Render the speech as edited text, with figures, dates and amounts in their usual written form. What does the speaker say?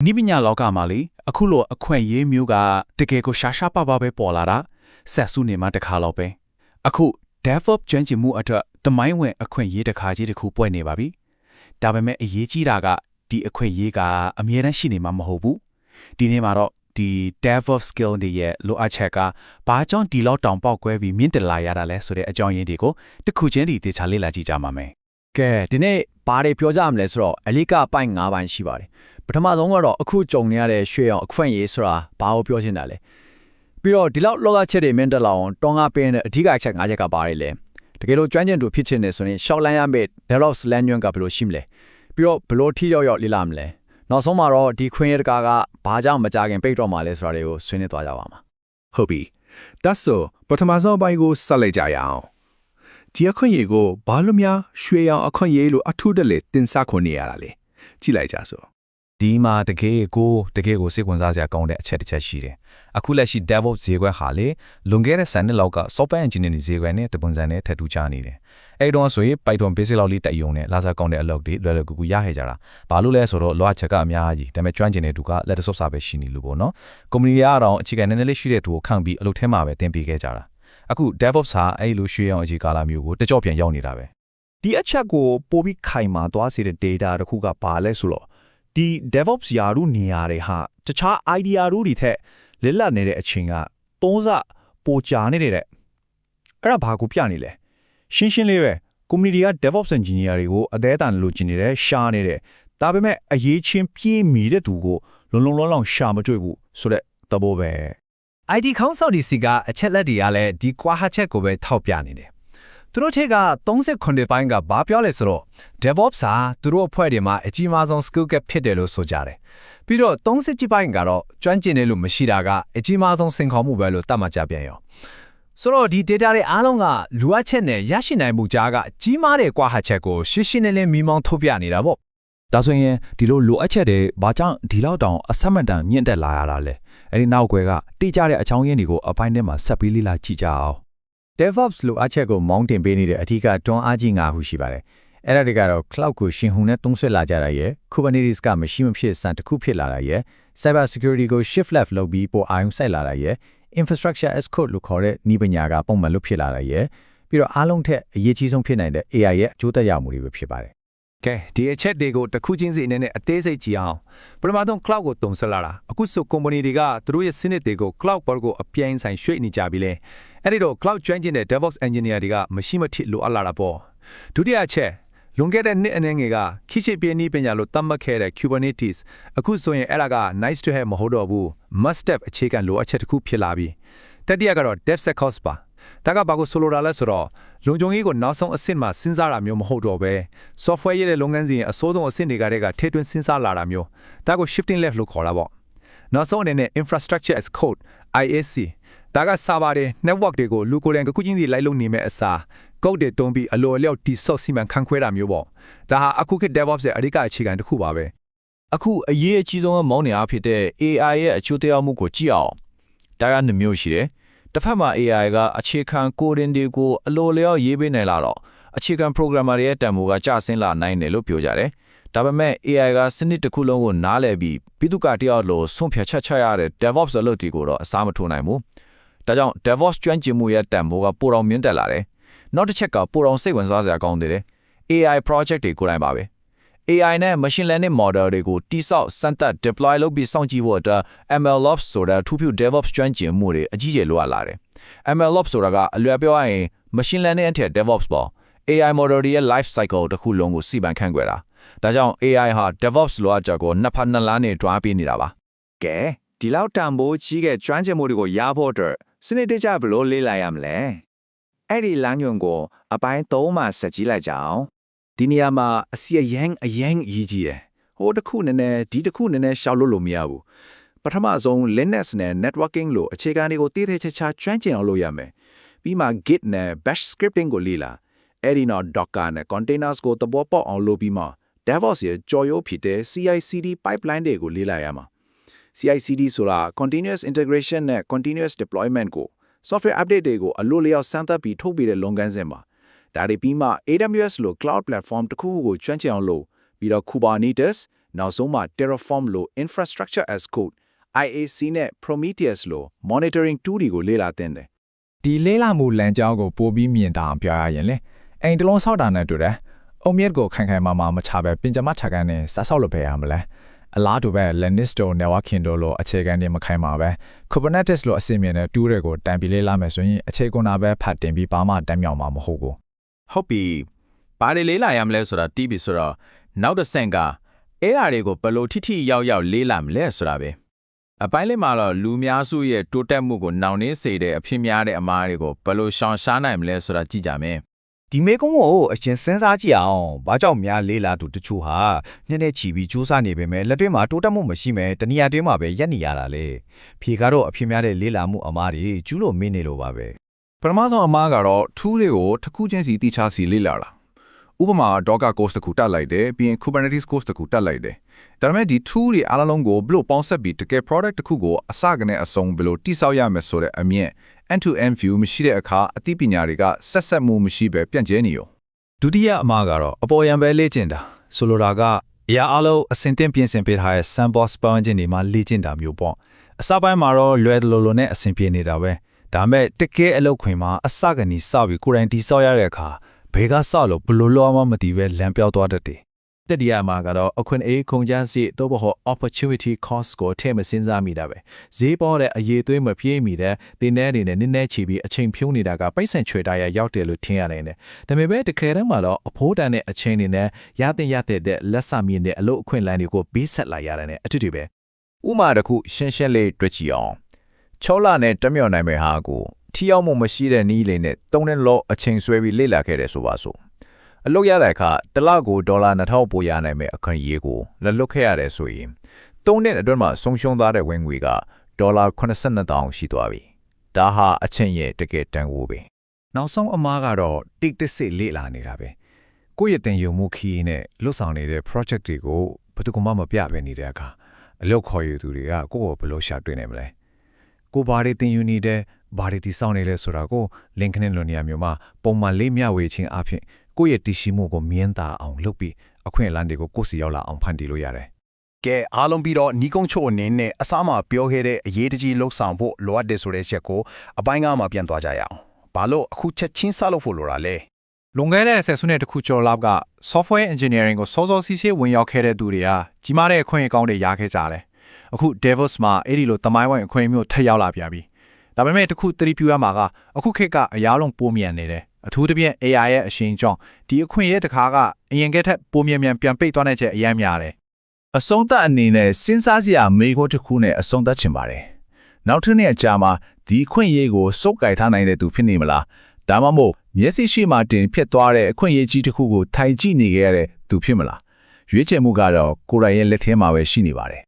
နိပညာလောကမှာလေအခုလိုအခွင့်အရေးမျိုးကတကယ်ကိုရှာရှာပါပါပဲပေါ်လာတာဆက်စုနေမှတခါတော့ပဲအခု DevOps ကျွမ်းကျင်မှုအတွက်သမိုင်းဝင်အခွင့်အရေးတစ်ခါကြီးတစ်ခုပွင့်နေပါပြီဒါပေမဲ့အရေးကြီးတာကဒီအခွင့်အရေးကအမြဲတမ်းရှိနေမှာမဟုတ်ဘူးဒီနေ့မှာတော့ဒီ DevOps skill တွေရဲ့လိုအပ်ချက်ကဘာကြောင့်ဒီလောက်တောင်ပေါက်ကွဲပြီးမြင့်တက်လာရတာလဲဆိုတဲ့အကြောင်းရင်းတွေကိုတစ်ခုချင်းတည်ချလေ့လာကြည့်ကြပါမယ်ကဲဒီနေ့ဘာတွေပြောကြမလဲဆိုတော့အလိကပိုင်း9ပိုင်းရှိပါတယ်ပထမဆုံးကတော့အခုကြုံနေရတဲ့ရွှေအောင်အခွင့်အရေးဆိုတာဘာကိုပြောချင်တာလဲပြီးတော့ဒီလောက်လောကချက်တွေမြင့်တက်လာအောင်တောင်းကားပေးတဲ့အဓိကအချက်5ချက်ကပါတယ်လေတကယ်လို့ကျွမ်းကျင်သူဖြစ်ချင်နေဆိုရင်ရှောက်လန်းရမယ့် DevOps လမ်းညွှန်ကဘယ်လိုရှိမလဲပြီးတော့ဘယ်လိုထိရောက်လေ့လာမလဲနောက်ဆုံးမှာတော့ဒီခွင့်ရတကာကဘာကြောင့်မကြခင်ပိတ်တော့မှာလဲဆိုတာတွေကိုဆွေးနွေးသွားကြပါမှာဟုတ်ပြီဒါဆိုပထမဆုံးပိုင်းကိုဆက်လိုက်ကြရအောင်ဒီအခွင့်အရေးကိုဘာလို့များရွှေအောင်အခွင့်အရေးလို့အထူးတလေတင်စားခွင့်နေရတာလဲကြည့်လိုက်ကြစို့ဒီမှာတကယ်ကိုစိတ်ဝင်စားစရာကောင်းတဲ့အချက်တစ်ချက်ရှိတယ်အခုလက်ရှိ DevOps ဈေးကွက်ဟာလေလွန်ခဲ့တဲ့10နှစ်လောက်က Software Engineering ဈေးကွက်နဲ့တပုံစံနဲ့ထပ်တူချနေတယ်အဲ့တော့ဆိုရင် Python Basic လောက်လေးတက်ယုံနဲ့လာစားကောင်းတဲ့အလုပ်တွေလွယ်လွယ်ကူကူရဟဲ့ကြတာဘာလို့လဲဆိုတော့လောအချက်ကအများကြီးဒါပေမဲ့ကျွမ်းကျင်တဲ့သူကလက်တဆုပ်စာပဲရှိနေလို့ပေါ့နော်ကုမ္ပဏီတွေကတော့အခြေခံနည်းနည်းလေးရှိတဲ့သူကိုခန့်ပြီးအလုပ်ထဲမှာပဲတင်ပေးခဲ့ကြတာအခု DevOps ဟာအဲ့လိုရွှေအောင်အခြေကာလမျိုးကိုတကြော့ပြန်ရောက်နေတာပဲဒီအချက်ကိုပို့ပြီးခိုင်မာသွားစေတဲ့ data တစ်ခုကဘာလဲဆိုတော့ဒီ DevOps ယာရုနေရာတွေဟာတခြား idea တွေထက်လက်လက်နေတဲ့အချိန်က3ဆပိုကြာနေတဲ့အဲ့ဒါဘာကိုပြနေလဲရှင်းလေးပဲ community က DevOps engineer တွေကိုအသေးအတန်လိုချင်နေတယ်ရှားနေတယ်ဒါပေမဲ့အရေးချင်းပြေးမီတဲ့သူကိုလုံလောင်ရှာမတွေ့ဘူးဆိုတဲ့သဘောပဲ IT ခေါင်းဆောင်ဒီစီကအချက်လက်တွေကလည်းဒီကွာဟချက်ကိုပဲထောက်ပြနေတယ်သူတို့ချက်က39ပိုင်းကဘာပြောလဲဆိုတော့ DevOps ဟာသူတို့အဖွဲ့တွေမှာအကြီးမားဆုံး skill gap ဖြစ်တယ်လို့ဆိုကြတယ်ပြီးတော့30ပိုင်းကတော့ကျွမ်းကျင်တယ်လို့မရှိတာကအကြီးမားဆုံးစိန်ခေါ်မှုပဲလို့သတ်မှတ်ကြပြန်ရောဆိုတော့ဒီ data တွေအားလုံးကလူအပ်ချက်နဲ့ရရှိနိုင်မှုကြားကကြီးမားတဲ့ကွာဟချက်ကိုရှင်းရှင်းလင်းလင်းမိမောင်းထုတ်ပြနေတာပေါ့ဒါဆိုရင်ဒီလိုလိုအပ်ချက်တွေဘာကြောင့်ဒီလောက်တောင်အဆက်မတန်မြင့်တက်လာရတာလဲအဲ့ဒီနောက်ွယ်ကတိကျတဲ့အချောင်းရင်းတွေကိုအပိုင်းထဲမှာဆက်ပြီးလေ့လာကြည့်ကြအောင် DevOps လိုအပ်ချက်ကိုမောင်းတင်ပေးနေတဲ့အထူးတွန်းအားကြီး5ခုရှိပါတယ်အဲ့ဒါတွေကတော့ cloud ကိုရှင်ဟုန်နဲ့သုံးဆွဲလာကြတာရယ် Kubernetes ကမရှိမဖြစ်စံတစ်ခုဖြစ်လာတာရယ် Cyber Security ကို shift left လုပ်ပြီးပိုအာရုံစိုက်လာတာရယ် Infrastructure as code လို့ခေါ်တဲ့နည်းပညာကပုံမှန်လို့ဖြစ်လာတာရယ်ပြီးတော့အားလုံးထက်အရေးကြီးဆုံးဖြစ်နိုင်တဲ့ AI ရဲ့အကျိုးသက်ရောက်မှုတွေပဲဖြစ်ပါတယ်ကဲဒီအချက်တွေကိုတစ်ခုချင်းစီအနေနဲ့အသေးစိတ်ကြည့်အောင်ပထမဆုံး cloud ကိုတုံဆက်လာတာအခုဆို company တွေကသူတို့ရဲ့စနစ်တွေကို cloud ပေါ်ကိုအပြိုင်ဆိုင်ရွှေ့နေကြပြီလေအဲ့ဒီတော့ cloud ကျွမ်းကျင်တဲ့ DevOps engineer တွေကမရှိမဖြစ်လိုအပ်လာတာပေါ့ဒုတိယအချက်လွန်ခဲ့တဲ့နှစ်အနေငယ်ကခိရှိပြင်းနည်းပညာလို့သတ်မှတ်ခဲ့တဲ့ Kubernetes အခုဆိုရင်အဲ့ဒါက nice to have မဟုတ်တော့ဘူး must have အခြေခံလိုအပ်ချက်တစ်ခုဖြစ်လာပြီတတိယကတော့ DevSecOps ပါဒါကဘာကိုဆိုလိုတာလဲဆိုတော့လုံခြုံရေးကိုနောက်ဆုံးအဆင့်မှာစဉ်းစားတာမျိုးမဟုတ်တော့ပဲ software ရဲ့လုပ်ငန်းစဉ်အစိုးဆုံးအဆင့်တွေကထည့်သွင်းစဉ်းစားလာတာမျိုးဒါကို shifting left လို့ခေါ်တာပေါ့နောက်ဆုံးအနေနဲ့ infrastructure as code IAC ဒါက server တွေ network တွေကိုလူကိုယ်တိုင်တစ်ခုချင်းစီလိုက်လုပ်နေမဲ့အစား code တွေတုံးပြီးအလိုအလျောက်တိဆော့စီမံခန့်ခွဲတာမျိုးပေါ့ဒါဟာအခုခေတ် DevOps ရဲ့အဓိကအခြေခံတစ်ခုပါပဲအခုအရေးအကြီးဆုံးမောင်းနေအားဖြစ်တဲ့ AI ရဲ့အကျိုးတရားမှုကိုကြည့်အောင်ဒါက2မျိုးရှိတယ်တစ်ဖက်မှာ AI ကအခြေခံ coding တွေကိုအလိုလျောက်ရေးပေးနိုင်လာတော့အခြေခံ programmer တွေရဲ့တန်ဖိုးကကျဆင်းလာနိုင်တယ်လို့ပြောကြတယ်ဒါပေမဲ့ AI ကစနစ်တစ်ခုလုံးကိုနားလည်ပြီးပြီးသူကတယောက်လိုဆုံးဖြတ်ချက်ချရတဲ့ DevOps အလုပ်တွေကိုတော့အစားမထိုးနိုင်ဘူးဒါကြောင့် DevOps ကျွမ်းကျင်မှုရဲ့တန်ဖိုးကပိုတောင်မြင့်တက်လာတယ်နောက်တစ်ချက်ကပိုတောင်စိတ်ဝင်စားစရာကောင်းတယ် AI project တွေကိုယ်တိုင်ပါပဲ AI နဲ့ machine learning model တွေကိုတိဆောက်စမ်းသပ် deploy လုပ်ပြီးစောင့်ကြည့်ဖို့အတွက် MLOps ဆိုတာထူးဖြူ DevOps ကျွမ်းကျင်မှုတွေအကြီးကျယ်လိုအပ်လာတယ် MLOps ဆိုတာကအလွယ်ပြောရရင် machine learning အထက် DevOps ပေါ့ AI model တွေရဲ့ life cycle တစ်ခုလုံးကိုစီမံခန့်ခွဲတာဒါကြောင့် AI ဟာ DevOps လိုအပ်ချက်ကိုနှစ်ဖက်နှစ်လမ်းနဲ့တွားပေးနေတာပါကဲဒီလောက်တန်ဖိုးကြီးတဲ့ကျွမ်းကျင်မှုတွေကိုရဖို့အတွက်စနစ်တကျဘယ်လိုလေ့လာရမလဲအဲ့ဒီလမ်းညွှန်ကိုအပိုင်း3မှာဆက်ကြည့်လိုက်ကြအောင်ဒီနေရာမှာအစီအယံအရည်ကြီးတယ်ဟိုတစ်ခုနည်းနည်းဒီတစ်ခုနည်းနည်းရှောက်လို့မရဘူးပထမဆုံး Linux နဲ့ networking လို့အခြေခံတွေကိုတည်တည်ချာချာကျွမ်းကျင်အောင်လုပ်ရမယ်ပြီးမှ Git နဲ့ Bash scripting ကိုလေ့လာအဲ့ဒီနောက် Docker နဲ့ containers ကိုသဘောပေါက်အောင်လုပ်ပြီးမှ DevOps ရဲ့ကြော်ရိုးဖြစ်တဲ့ CI/CD pipeline တွေကိုလေ့လာရမှာ CI/CD ဆိုတာ continuous integration နဲ့ continuous deployment ကို software update တွေကိုအလိုလျောက်စမ်းသပ်ပြီးထုတ်ပေးတဲ့လုပ်ငန်းစဉ်မှာဒါတွေပြီးမှ AWS လို့ cloud platform တစ်ခုခုကိုကျွမ်းကျင်အောင်လုပ်ပြီးတော့ Kubernetes နောက်ဆုံးမှာ Terraform လို့ Infrastructure as Code IAC နဲ့ Prometheus လို့ monitoring tool တွေကိုလေ့လာသင့်တယ် ဒီလေးလာမှုလမ်းကြောင်းကိုပိုပြီးမြင်တာအောင်ပြောရရင်လေအိမ်တလုံးဆောက်တာနဲ့တူတယ်။အုံမြက်ကိုခိုင်ခိုင်မာမာမချပဲပင်ကြမချကန်နဲ့စဆောက်လို့ပဲရမလဲ။အလားတူပဲ Linux တို့ networking တို့လိုအခြေခံတွေမခိုင်မာပဲ Kubernetes လိုအစီအမံနဲ့တူးတွေကိုတန်ပြီးလေးလာမယ်ဆိုရင်အခြေကုနာပဲဖတ်တင်ပြီးပါမှတမ်းမြောင်မှာမဟုတ်ဘူး ဟုတ်ပြီဘာတွေလေးလာရမလဲဆိုတာတီးပြီဆိုတော့နောက်တစ်ဆင့်ကအဲ့ဓာတွေကိုဘယ်လိုထိထိရောက်ရောက်လေးလာမလဲဆိုတာပဲအပိုင်းလေးမှာတော့လူများစုရဲ့တိုးတက်မှုကိုနှောင့်နှေးစေတဲ့အဖြစ်များတဲ့အမားတွေကိုဘယ်လိုရှောင်ရှားနိုင်မလဲဆိုတာကြည့်ကြမယ် ဒီမေကုန်းကိုအရှင်စဉ်းစားကြည့်အောင်ဘာကြောင့်များလေးလာသူတချို့ဟာနည်းနည်းချီပြီးစူးစမ်းနေပေမဲ့လက်တွေ့မှာတိုးတက်မှုမရှိမဲ့တနည်းအားဖြင့်မှာပဲရက်နေရတာလေဖြေကတော့အဖြစ်များတဲ့လေးလာမှုအမားတွေကျူးလို့မင်းနေလို့ပါပဲ ပထမဆုံးအမှားကတော့ tool တွေကိုတစ်ခုချင်းစီတိချစီလေ့လာတာဥပမာ Docker course တစ်ခုတက်လိုက်တယ်ပြီးရင် Kubernetes course တစ်ခုတက်လိုက်တယ်ဒါပေမဲ့ဒီ tool တွေအားလုံးကိုဘယ်လိုပေါင်းစပ်ပြီးတကယ် product တစ်ခုကိုအစကနေအဆုံးဘယ်လိုတိစောက်ရမယ်ဆိုတဲ့အမြင် end to end view မရှိတဲ့အခါအသိပညာတွေကဆက်မှုမရှိပဲပြန့်ကျဲနေရော ဒုတိယအမှားကတော့အပေါ်ယံပဲလေ့ကျင့်တာဆိုလိုတာကအရာအလုံးအစင်တင်ပြင်ဆင်ပေးထားတဲ့ sandbox ပတ်ဝန်းကျင်တွေမှာလေ့ကျင့်တာမျိုးပေါ့အစပိုင်းမှာတော့လွယ်လိုလိုနဲ့အဆင်ပြေနေတာပဲဒါမဲ့တကယ်အလုပ်ခွင်မှာအစကနေစပြီးကိုယ်တိုင်တိစောက်ရတဲ့အခါဘယ်ကစလို့ဘလို့လောမှမသိပဲလမ်းပြောသွားတတ်တယ် တတိယမှာကတော့အခွင့်အရေးကုန်ကျန်းစီတော့ဘော opportunity cost ကိုထည့်မစဉ်းစားမိတာပဲဈေးပေါ်တဲ့အရေးသွေးမပြေးမိတဲ့တင်းနေတွေနဲ့နည်းနည်းချီပြီးအချိန်ဖြုံးနေတာကပိုက်ဆံချွေတာရရောက်တယ်လို့ထင်ရနိုင်တယ်ဒါပေမဲ့တကယ်တမ်းမှာတော့အဖိုးတန်တဲ့အချိန်တွေနဲ့ရတဲ့လက်ဆမြင့်တဲ့အလုပ်အခွင့်အလမ်းတွေကိုပေးဆက်လာရတဲ့အတူတူပဲ ဥမာတစ်ခုရှင်းရှင်းလေးတွေ့ကြည့်အောင်6လနဲ့တမြော့နိုင်မယ့်ဟာကိုထိရောက်မှုမရှိတဲ့နည်းလေးနဲ့3နှစ်လောက်အချိန်ဆွဲပြီးလေ့လာခဲ့တယ်ဆိုပါစို့အလုပ်ရတဲ့အခါတစ်လကိုဒေါ်လာ2000ပိုရနိုင်မယ့်အခန်းရေးကိုလက်လွတ်ခဲ့ရတယ်ဆိုရင်3နှစ်အတွင်းမှာဆုံးရှုံးသွားတဲ့ဝင်ငွေကဒေါ်လာ82,000ရှိသွားပြီဒါဟာအချင်းရဲ့တကယ်တန်ဖိုးပဲနောက်ဆုံးအမားကတော့တိတ်တဆိတ်လေ့လာနေတာပဲကိုယ့်ရဲ့တင်ယူမှုခီးနဲ့လွတ်ဆောင်နေတဲ့ project တွေကိုဘယ်သူမှမပြဘဲနေတဲ့အခါအလုပ်ခေါ်ယူသူတွေကကိုယ့်ကိုဘယ်လိုရှာတွေ့နိုင်မလဲကိုဘာတွေတင်ယူနေတယ်ဘာတွေတိစောင့်နေလဲဆိုတာကို LinkedIn လိုနေရာမျိုးမှာပုံမှန်လေးမျှဝေခြင်းအပြင်ကိုယ့်ရဲ့တရှိမှုကိုမြင်သာအောင်လုပ်ပြီးအခွင့်အလမ်းတွေကိုကိုယ့်စီရောက်လာအောင်ဖန်တီးလို့ရတယ် ကဲအားလုံးပြီးတော့ညီကုန်းချိုအနေနဲ့အစားမှာပြောခဲ့တဲ့အရေးတကြီးလှုပ်ဆောင်ဖို့လိုအပ်တယ်ဆိုတဲ့ချက်ကိုအပိုင်းကမှပြန်သွားကြရအောင်ဘာလို့အခုချက်ချင်းစလုပ်ဖို့လိုတာလဲ လွန်ခဲ့တဲ့ဆယ်စုနှစ်တခုကျော်လောက်က software engineering ကိုစောစောစီးစီးဝင်ရောက်ခဲ့တဲ့သူတွေကကြီးမားတဲ့အခွင့်အရေးကောင်းတွေရခဲ့ကြတယ်အခု DevOps မှာအဲ့ဒီလိုသမိုင်းဝိုင်းအခွင့်အရေးမျိုးထပ်ရောက်လာပြန်ပြီဒါပေမဲ့တခုသတိပြုရမှာကအခုခေတ်ကအရာလုံးပိုမြန်နေတယ်အထူးသဖြင့် AI ရဲ့အရှင်ကြောင့်ဒီအခွင့်အရေးတစ်ခါကအရင်ကထက်ပိုမြန်ပြန်ပိတ်သွားတဲ့ချက်အများများတယ် အဆုံးသတ်အနေနဲ့စဉ်းစားစရာမေးခွန်းတစ်ခုနဲ့အဆုံးသတ်ချင်ပါတယ်နောက်ထပ်နေ့အကြာမှာဒီခွင့်ရေးကိုစုပ်ကိုင်ထားနိုင်တဲ့သူဖြစ်နေမလားဒါမှမဟုတ်မျက်စိရှိမှတင်ဖြစ်သွားတဲ့အခွင့်အရေးကြီးတစ်ခုကိုထိုင်ကြည့်နေခဲ့ရတဲ့သူဖြစ်မလားရွေးချယ်မှုကတော့ကိုယ်တိုင်ရဲ့လက်ထဲမှာပဲရှိနေပါတယ်